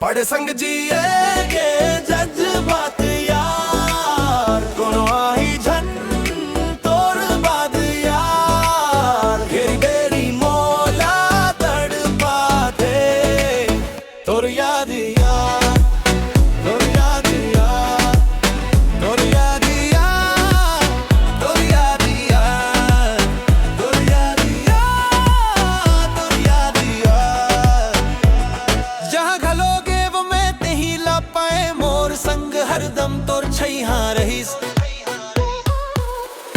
बड़े संग जिएगे जज्बात यार कोनो आही झन तोर बाद यार घेरी बेरी मोला तड़पाते तोर याद यार तोर याद यार तोर याद यार तोर याद यार तोर याद यार तोर याद यार जहाँ घलोगे वो मैं तेही ला पाए मोर संग हरदम तोर छैहा रहीस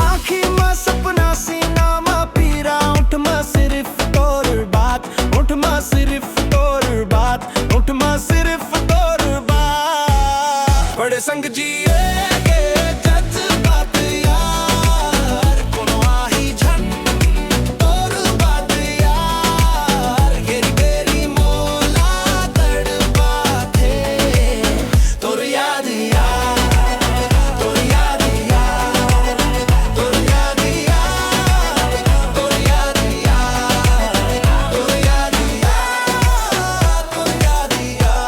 आँखी में सपना सीना में पीरा उठ में सिर्फ तोर बात उठ में सिर्फ तोर बात उठ में सिर्फ तोर बात बड़े संग जिएगे जज्बात यार कोनो आही झन तोर बाद यार घेरी बेरी मोला तड़पाते तोर याद यार तोर याद यार तोर याद यार तोर याद यार तोर याद यार तोर याद यार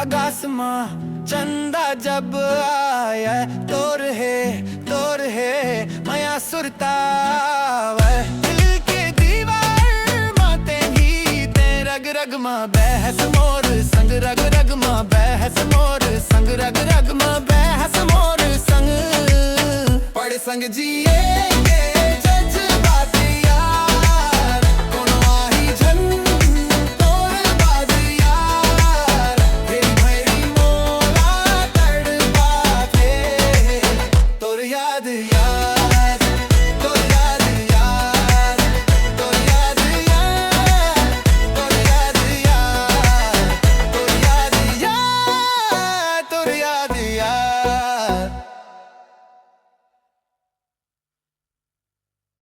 अगासमा चंदा जब आया तोर है माया सुरता दिल के दीवार माते ही ते रग रग मा बहस मोर संग रग रग मा बहस मोर संग रग रग मा बहस मोर संग पड़े संग जिएगे जज्बात यार कोनो आही झन तोर बाद यार तेरी भैरी मोला तड़पाते तोर याद यार